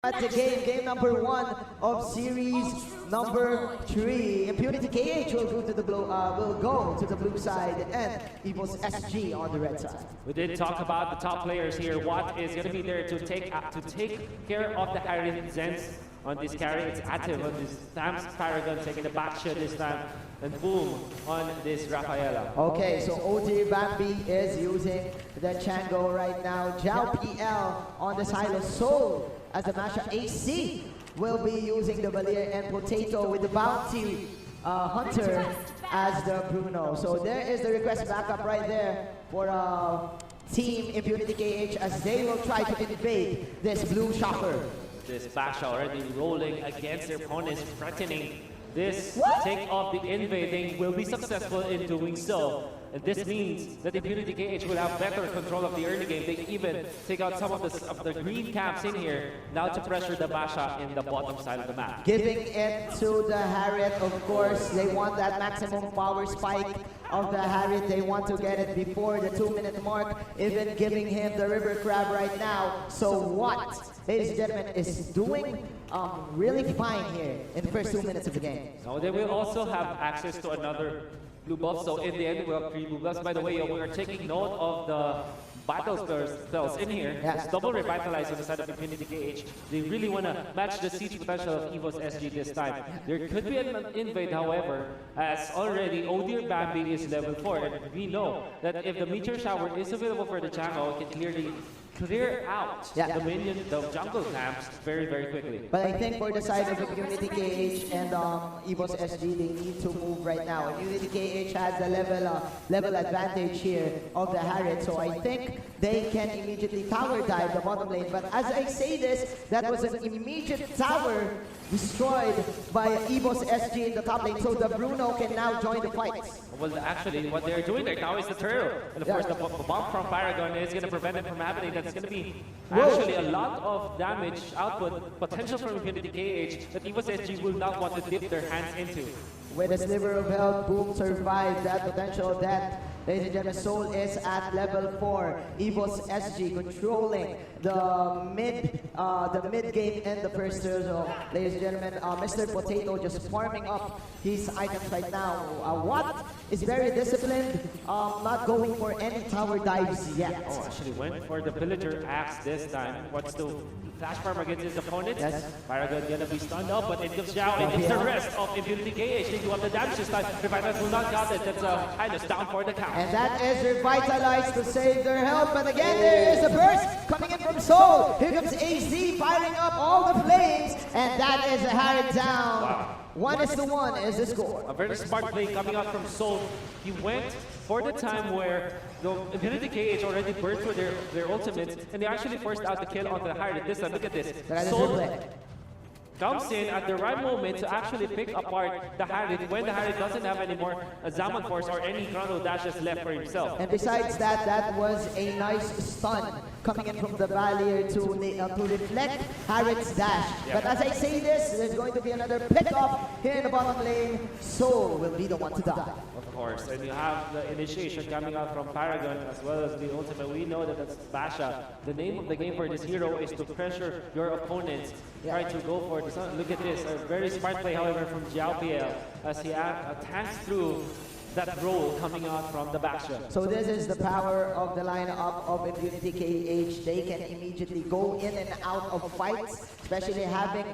At the game number 1 of series number 3. Impunity KH will go to the blue side, and EVOS SG on the red side. We did talk about the top players here. What is going to be there to take care of the Harry Zens on this carry? It's active on this Tams Paragon taking the back shot this time, and boom on this Rafaela. Okay, so OT Bambi is using the Chango right now. Jao PL on the side of Soul as the Masha AC will be using the Valier, and Potato with the Bounty Hunter as the Bruno. So there is the request backup right there for Team Impunity KH as they will try to invade this blue shopper. This Basha already rolling against their opponents, threatening this take of the invading, will be successful in doing so. And this means that Impunity KH will have better control of the early game. They even take out some of the green caps in here now to pressure the Basha in the bottom side of the map. Giving it to the Harriet, of course. They want that maximum power spike of the Harriet. They want to get it before the 2-minute mark, even giving him the River Crab right now. So what, ladies and gentlemen, is doing really fine here in the first 2 minutes of the game. So they will also have access to another blue buff, so in the end we'll have 3 blue buffs. By the way, we are taking note of the battle spells in here. Yeah. It's double revitalize on the side of Impunity KH. They really want to match the siege potential of EVOS SG this time. There could be an invade, however, as already Odir Bambi is level 4, and we know that if the Meteor Shower is available for the Chango, it can clearly clear out the jungle camps very, very quickly. But I think for the side of Impunity KH and EVOS SG, they need to move right now. Impunity KH has the level advantage here of the Harriet, so I think they can immediately tower dive the bottom lane. But as I say this, that was an immediate tower destroyed by EVOS SG in the top lane, so the Bruno can now join the fight. Well, actually, what they're doing right now is the turtle. And of course, the bomb from Paragon is going to prevent it from happening. That's going to be actually a lot of damage output potential from Impunity KH that EVOS SG will not want to dip their hands into. With a sliver of health, Boom survived that potential death. Ladies and gentlemen, Soul is at level 4. EVOS SG controlling the mid game and the first turtle. So, ladies and gentlemen, Mr. Potato just farming up his items right now. Watt is very disciplined, not going for any tower dives yet. Oh, actually went for the Villager Axe this time. What's the flash farm against his opponent? Yes. Paragon gonna be stunned up, but it gives Zhao, it gives the rest of Impunity KH. They do have the damage this time. Revitalize will not got it. That's Highness down for the count. And that is revitalized to save their health. But again, there is a burst coming in from Soul. Here comes AZ firing up all the flames, and that is a Harriet down. Wow. 1-1 is the score. A very smart play coming out from Soul. He went for the time where the Impunity KH already burst through their ultimates, and they actually forced out the kill on the Harriet. This time, look at this. Soul comes in at the right moment to actually pick apart the Harriet when the Harriet doesn't have any more Zaman Force or any Chrono Dashes left for himself. And besides that, that was a nice stun coming in from the Valier to reflect Harriet's dash. Yeah. But as I say this, there's going to be another pickup here in the bottom lane. Soul will be the one to die. Of course, and you have the initiation coming out from Paragon as well as the ultimate. We know that that's Basha. The name of the game for this hero is to pressure your opponents. Try to go for the sun. Look at this, a very smart play, however, from Jiao PL as he tanks through that roll coming out from the Basha. So this is the power of the lineup of Impunity KH. They can immediately go in and out of fights, especially having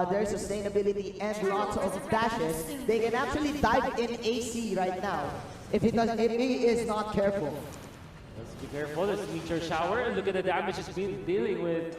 their sustainability and lots of dashes. They can actually dive in AC right now if he is not careful. Let's be careful. This Meteor Shower, and look at the damage he's been dealing with.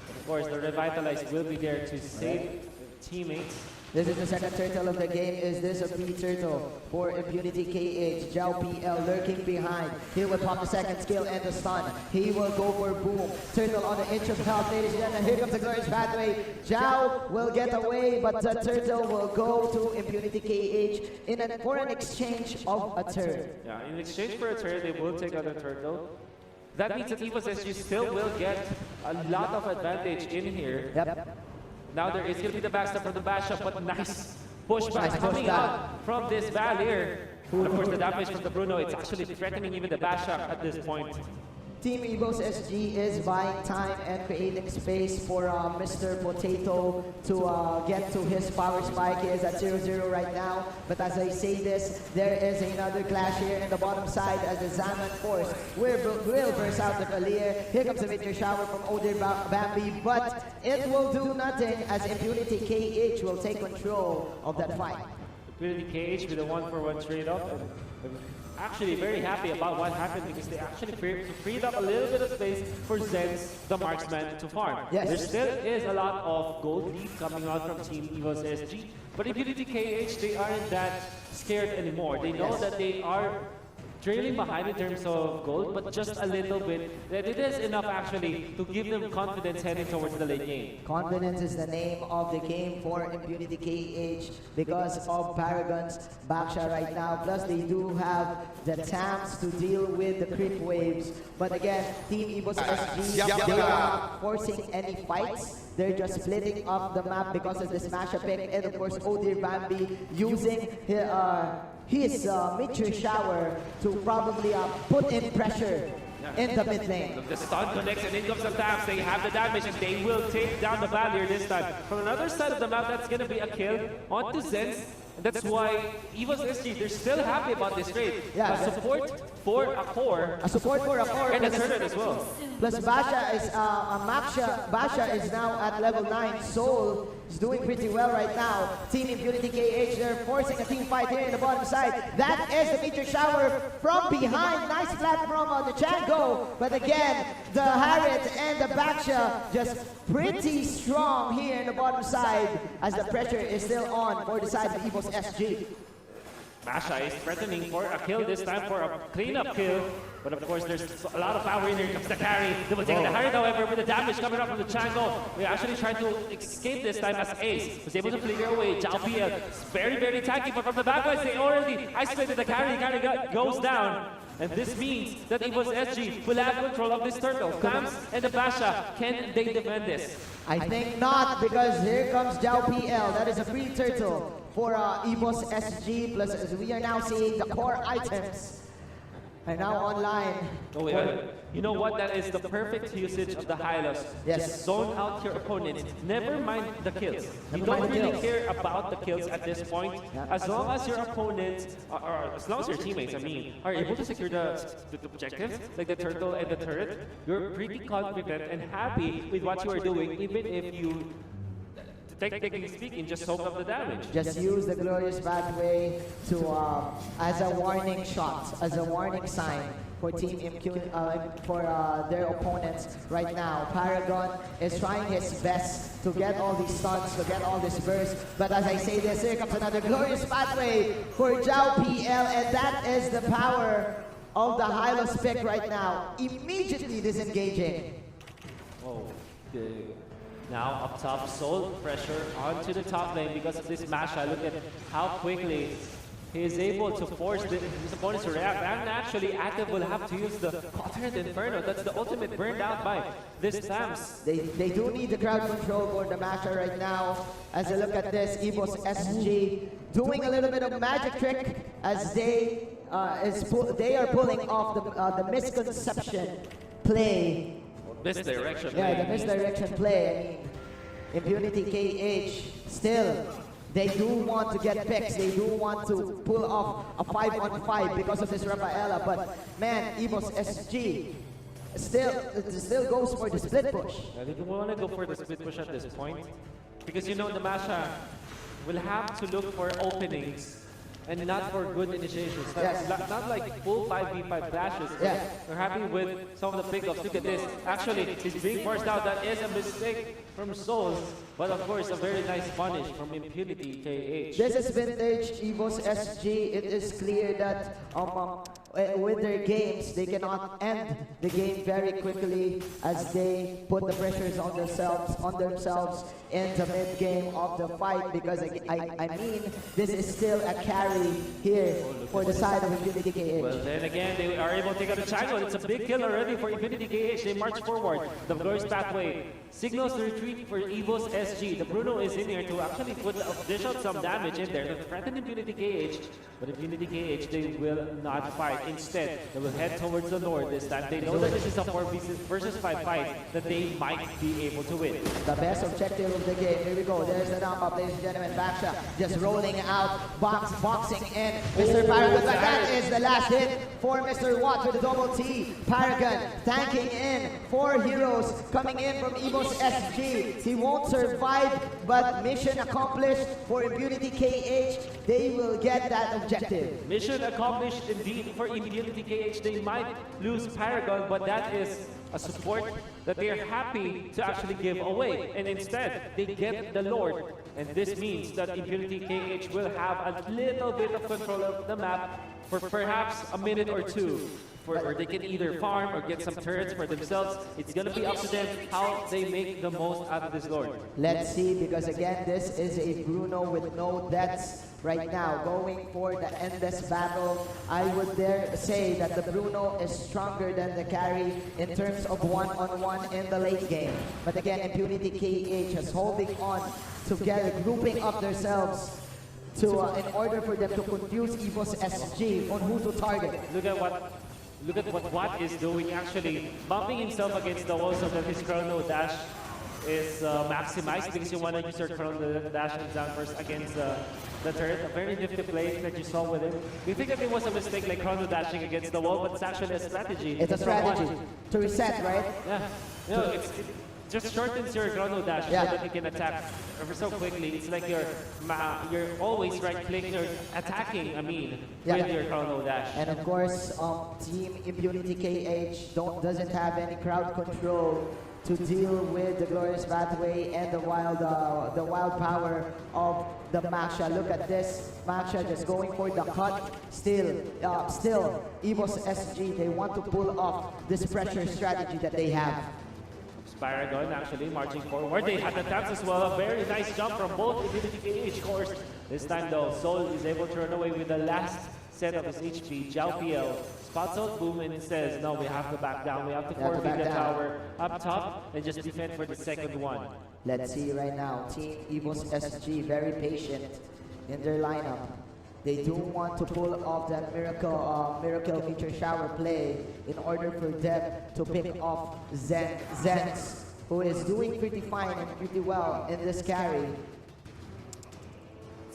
Of course, the Revitalize will be there to save teammates. This is the second turtle of the game. Is this a free turtle for Impunity KH? Jao PL lurking behind. He will pop the second skill and the stun. He will go for Boom. Turtle on the inch of health, ladies and gentlemen. Here comes the glorious pathway. Jao will get away, but the turtle will go to Impunity KH for an exchange of a turn. Yeah, in exchange for a turn, they will take out a turtle. That means that EVOS SG still will get a lot of advantage in here. Yep. Now there is going to be the backstab from the Basha, but nice pushback coming out from this Valier. And of course, the damage from the Bruno, it's actually threatening even the Basha at this point. Team EVOS SG is buying time and creating space for Mr. Potato to get to his power spike. He is at 0-0 right now. But as I say this, there is another clash here in the bottom side as the Zaman Force will burst out the Valier. Here comes the meteor shower from Odir Bambi, but it will do nothing as Impunity KH will take control of that fight. Impunity KH with a 1-for-1 trade-off. Actually very happy about what happened because they actually freed up a little bit of space for Zen's, the marksman, to farm. Yes. There still is a lot of gold lead coming out from Team EVOS SG, but Impunity KH, they aren't that scared anymore. They know that they are trailing behind in terms of gold, but just a little bit. That it is enough actually to give them confidence heading towards the late game. Confidence is the name of the game for Impunity KH because of Paragon's Baksha right now. Plus they do have the TAMs to deal with the creep waves. But again, Team EVOS SG, they are not forcing any fights. They're just splitting up the map because of this mashup pick. And of course, Odir Bambi using his meteor shower to probably put in pressure in the mid lane. Look, the stun connects and in comes the taps. They have the damage and they will take down the barrier this time. From another side of the map, that's going to be a kill onto Zen's. And that's why EVOS SG, they're still happy about this trade. Yeah, a support for a core. A support for a core. And a turret as well. Plus Basha is, Basha is now at level 9. Soul is doing pretty well right now. Team Impunity KH, they're forcing a team fight here in the bottom side. That is the meteor shower from behind. Nice flat from the Chango. But again, the Harriet and the Baksha just pretty strong here in the bottom side as the pressure is still on for the side of EVOS SG. Basha is threatening for a kill this time, for a cleanup kill. But of course, there's a lot of power in there. Here comes the carry. They will take the Harriet, however, with the damage coming up from the Chango. We actually tried to escape this time as Ace was able to flicker away. Zhao PL is very, very tanky, but from the back guys, they already isolated the carry. The carry goes down. And this means that EVOS SG will have control of this turtle. Clams and the Basha, can they defend this? I think not, because here comes Zhao PL. That is a free turtle for EVOS SG. Plus, as we are now seeing the core items are now online. Oh, yeah. You know what? That is the perfect usage of the Hylos. Yes. Just zone out your opponents. Never mind the kills. You don't really care about the kills at this point. As long as your opponents, or as long as your teammates, I mean, are able to secure the objectives, like the turtle and the turret, you're pretty confident and happy with what you are doing, even if you, technically speaking, just soak up the damage. Just use the glorious pathway to as a warning shot, as a warning sign for Team for their opponents right now. Paragon is trying his best to get all these stuns, to get all this burst. But as I say this, here comes another glorious pathway for Zhao PL, and that is the power of the Hylos pick right now. Immediately disengaging. Oh, good. Now up top, Soul pressure onto the top lane because of this Masha. Look at how quickly he is able to force his opponents to react. And actually, Active will have to use the Cotter Inferno. That's the ultimate burned out by this Tams. They do need the crowd control for the Masha right now. As I look at this, EVOS SG doing a little bit of magic trick as they are pulling off the misconception play. Misdirection play. Yeah, the misdirection play. I mean, Impunity KH still, they do want to get picks. They do want to pull off a 5-on-5 because of this Rafaela. But man, EVOS SG still goes for the split push. I think we want to go for the split push at this point because you know the Masha will have to look for openings and not for good initiations. Yes. Not like full 5v5 flashes. Yeah. We're happy with some of the pickups. Look at this. Actually, he's being forced out. That is a mistake from Soul. But of course, a very nice punish from Impunity KH. This is vintage EVOS SG. It is clear that with their games, they cannot end the game very quickly as they put the pressures on themselves in the mid game of the fight. Because I mean, this is still a carry here for the side of Impunity KH. Well, then again, they are able to take out the Chango. It's a big kill already for Impunity KH. They march forward. The glorious pathway Signals the retreat for EVOS SG. The Bruno is in here to actually dish out some damage in there to threaten Impunity KH. But Impunity KH, they will not fight. Instead, they will head towards the north this time. They know that this is a 4 versus 5 fight that they might be able to win. The best objective of the game. Here we go. There's the number, ladies and gentlemen. Baksha just rolling out, boxing in. Mr. Paragon, but that is the last hit for Mr. Watt with the double T. Paragon tanking in. 4 heroes coming in from EVOS SG. He won't survive, but mission accomplished for Impunity KH. They will get that objective. Mission accomplished indeed for Impunity KH. They might lose Paragon, but that is a support that they are happy to actually give away. And instead, they get the Lord. And this means that Impunity KH will have a little bit of control of the map for perhaps a minute or two. Or they can either farm or get some turrets for themselves. It's going to be up to them how they make the most out of this Lord. Let's see, because again, this is a Bruno with no deaths right now, going for the endless battle. I would dare say that the Bruno is stronger than the carry in terms of one-on-one in the late game. But again, Impunity KH is holding on together, grouping up themselves to in order for them to confuse EVOS SG on who to target. Look at what Watt is doing, actually bumping himself against the wall so that his chrono dash is maximized, because you want to use your chrono dash and down first against the turret. A very nifty play that you saw with him. You think that it was a mistake like chrono dashing against the wall, but it's actually a strategy. It's a strategy to reset, right? Yeah. No, it just shortens your chrono dash so that you can attack ever so quickly. It's like you're always right-clicking or attacking, with your chrono dash. And of course, Team Impunity KH doesn't have any crowd control to deal with the glorious pathway and the wild power of the Maksha. Look at this, Maksha just going for the cut. Still, EVOS SG, they want to pull off this pressure strategy that they have. Paragon actually marching forward. They had the taps as well. A very nice jump from both Impunity KH course. This time though, Soul is able to run away with the last set of his HP. Zhao PL spots out Boom and says, no, we have to back down. We have to forfeit the tower up top and just defend for the second one. Let's see right now. Team EVOS SG very patient in their lineup. They do want to pull off that miracle feature shower play in order for them to pick off Zenz, who is doing pretty fine and pretty well in this carry.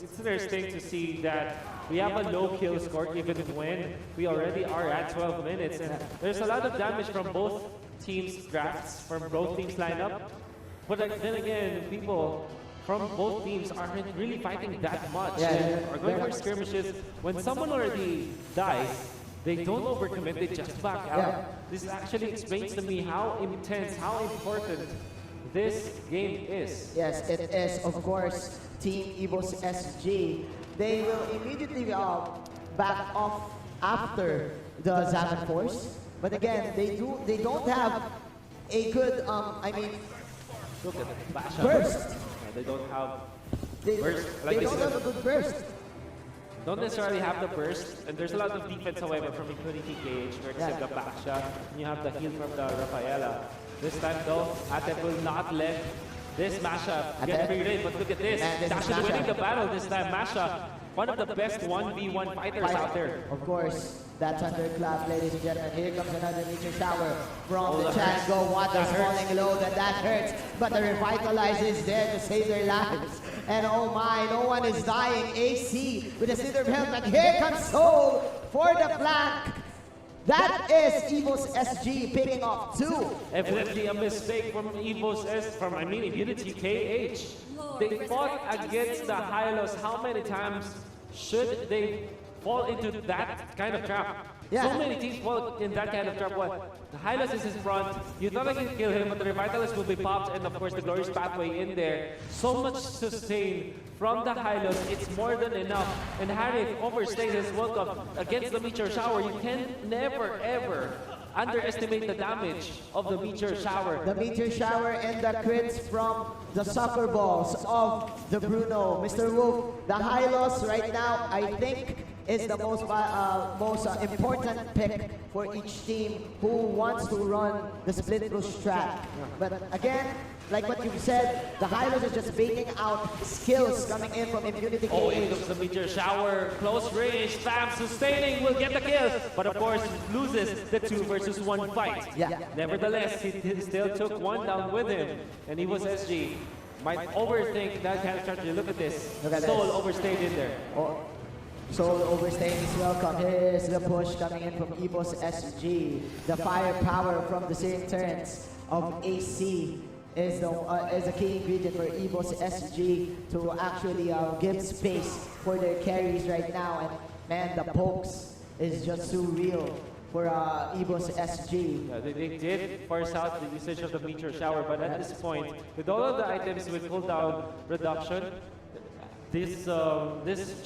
It's interesting to see that we have a low kill score even when we already are at 12 minutes. And there's a lot of damage from both teams' drafts, from both teams' lineup. But then again, people from both teams aren't really fighting that much. Or going for skirmishes. When someone already dies, they don't overcommit, they just back out. This actually explains to me how intense, how important this game is. Yes, it is. Of course, Team EVOS SG, they will immediately back off after the Zaman Force. But again, they don't have a good, look at the burst. They don't have burst. They don't have a good burst. Don't necessarily have the burst, and there's a lot of defense, however, from Impunity KH, where except the backshot, and you have the heal from the Rafaela. This time, though, Atep will not let this mashup get free. But look at this. He's actually winning the battle this time. Mashup, one of the best 1v1 fighters out there. Of course, that thunderclap, ladies and gentlemen. Here comes another meteor shower from the Chango. Water's falling low, that hurts. But the Revitalize is there to save their lives. And oh my, no one is dying. AC with a Slither Belt, but here comes Soul for the flank. That is EVOS SG picking off 2. Evidently a mistake from Impunity KH. They fought against the Hylos. How many times should they fall into that kind of trap? So many teams fall in that kind of trap. The Hylos is his front. You thought I could kill him, but the Revitalize will be popped, and of course the Glorious Pathway in there. So much sustain from the Hylos. It's more than enough. And Harry overstays his welcome against the Meteor Shower. You can never, ever underestimate the damage of the Meteor Shower. The Meteor Shower and the crits from the soccer balls of the Bruno. Mr. Wolf, the Hylos right now, I think, is the most important pick for each team who wants to run the split push strat. But again, like what you said, the Hylos is just baiting out skills coming in from Impunity Oh, KH. it comes the meteor shower, close range, spam, sustaining, will get the kill, but of course loses the 2 versus 1 fight. Yeah. Nevertheless, he still took 1 down with him, and EVOS SG might overthink that kind of strategy. Look at this. Look at Soul this. overstayed in there. Oh, Soul overstaying is welcome. Here's the push coming in from EVOS SG. The firepower from the same turns of AC is a key ingredient for EVOS SG to actually give space for their carries right now. And man, the pokes is just too real for EVOS SG. They did force out the usage of the meteor shower, but at this point, with all of the items with cooldown reduction, this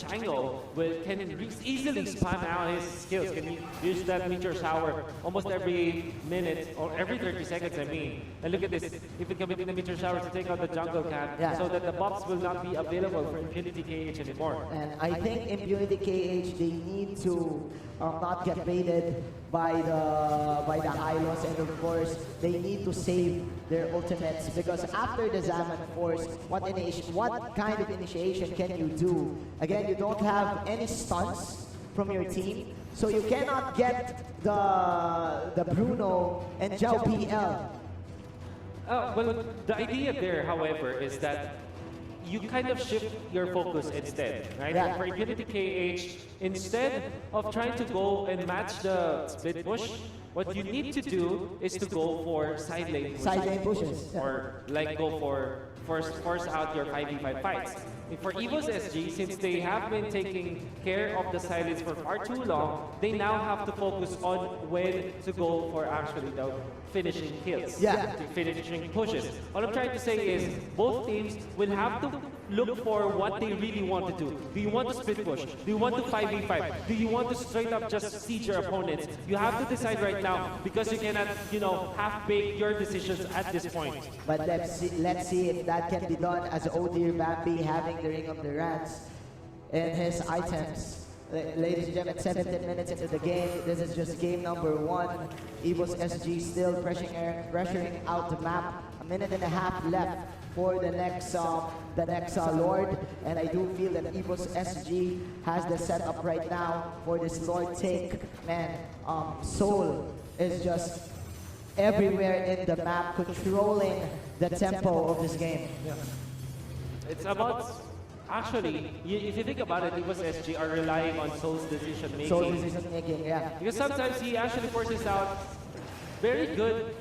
Chango can easily spam out his skills. Can use that meteor shower almost every minute or every 30 seconds, I mean. And look at this, even coming in the meteor shower to take out the jungle cat, so that the buffs will not be available for Impunity KH anymore. And I think Impunity KH, they need to not get baited by the Hylos, and of course they need to save their ultimates, because after the Zaman Force, what kind of initiation can you do? Again, you don't have any stunts from your team, so you cannot get the Bruno and Zhao PL. Well, the idea there, however, is that you kind of shift your focus instead, right? Yeah. For Impunity KH, instead of trying to go and match the split push, what you need to do is to go for side lane pushes. Side lane pushes. Or like go for force out your 5v5 fights. And for EVOS SG, since they have been taking care of the silence for far too long, they now have to focus on when to go for actually the finishing kills, finishing pushes. What I'm trying to say is both teams will have to look for what they really want to do. Do you want to split push? Do you want to 5v5? Do you want to straight up just siege your opponents? You have to decide right now, because you cannot, half-bake your decisions at this point. But let's see if that can be done, as Odir Bambi having the Ring of the Rats in his items. Ladies and gentlemen, 17 minutes into the game. This is just game number 1. EVOS SG still pressuring out the map. A minute and a half left for the next Lord, and I do feel that EVOS SG has the setup right now for this Lord take. Man, Soul is just everywhere in the map, controlling the tempo of this game. Yeah. It's about, actually, if you think about it, EVOS SG are relying on Soul's decision making. Soul's decision making, yeah. Because sometimes he actually forces out very good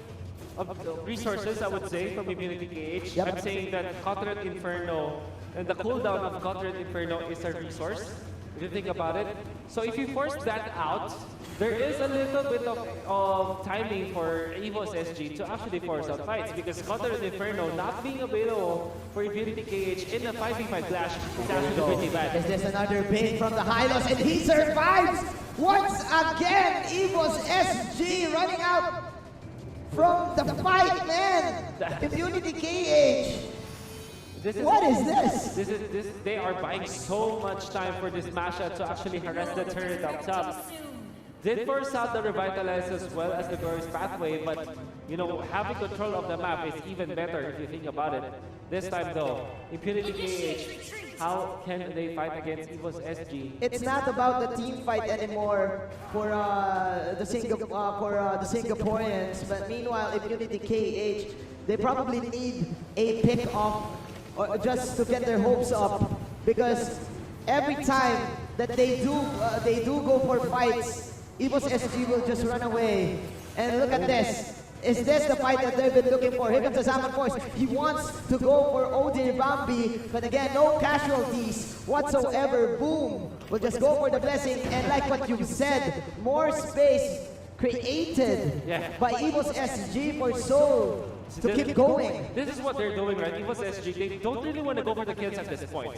resources, I would say, from Impunity KH. Yep. I'm saying that Cotret Inferno and the cooldown of Cotret Inferno is a resource, if you think about it. So if you force that out, there is a little bit of timing for EVOS SG to actually force out fights, because Cotret Inferno not being available for Impunity KH in a 5v5 clash is actually pretty bad. Is this another bait from the Hylos, and he survives once again? EVOS SG running out from the fight, man. Impunity KH. What is this? They are buying so much time for this Masha to actually harass the turret up top. Did force out the Revitalize as well as the Glorious Pathway, but having control of the map is even better if you think about it. This time though, Impunity KH, how can they fight against EVOS SG? It's not about the team fight anymore for the Singaporeans, but meanwhile, Impunity KH, they probably need a pick off or just to get their hopes up, because every time that they do go for fights, EVOS SG will just run away. And look at this. Is this the fight that they've been looking for? Here comes the Zaman Force. He wants to go for Odir Bambi, but again, no casualties whatsoever. Boom. We'll just go for the blessing. And like what you said, more space created by EVOS SG for Soul to keep going. This is what they're doing, right? EVOS SG, they don't really want to go for the kills at this point.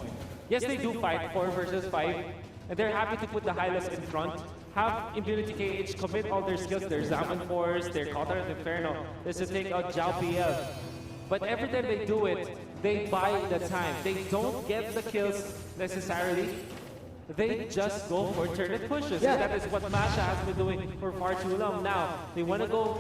Yes, they do fight 4 versus 5, and they're happy to put the Hylos in front. Have Impunity KH commit all their skills, their Zaman Force, their Cotret Inferno, is to take out Zhao PL. But every time they do it, they buy the time. They don't get the kills necessarily. They just go for turret pushes. And that is what Masha has been doing for far too long now. They want to go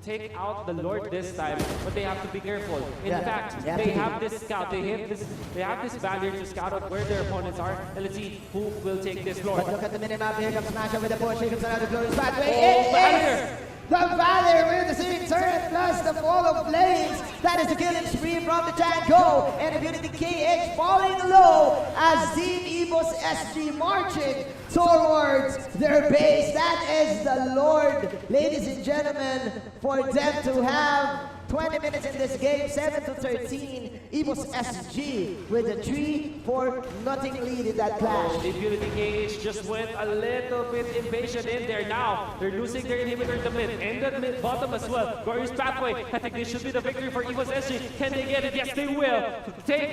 take out the Lord this time, but they have to be careful. In Yeah, fact, they have they to be. have this scout. They have this barrier to scout out where their opponents are, and let's see who will take this Lord. But look at the minimap. Here comes Smasher with the push. Here comes another glorious pathway. Oh, Valor! The Valor with the searing turret plus the fall of flames. That is the killing spree from the Django. And Impunity KH falling low as Team EVOS SG marching towards their base. That is the Lord, ladies and gentlemen, for them to have 20 minutes in this game, 7-13. EVOS SG with a 3-4-0 lead in that clash. Impunity KH just went a little bit impatient in there. Now, they're losing their inhibitor in the mid and the mid bottom as well. Glorious pathway. I think this should be the victory for EVOS SG. Can they get it? Yes, they will. Take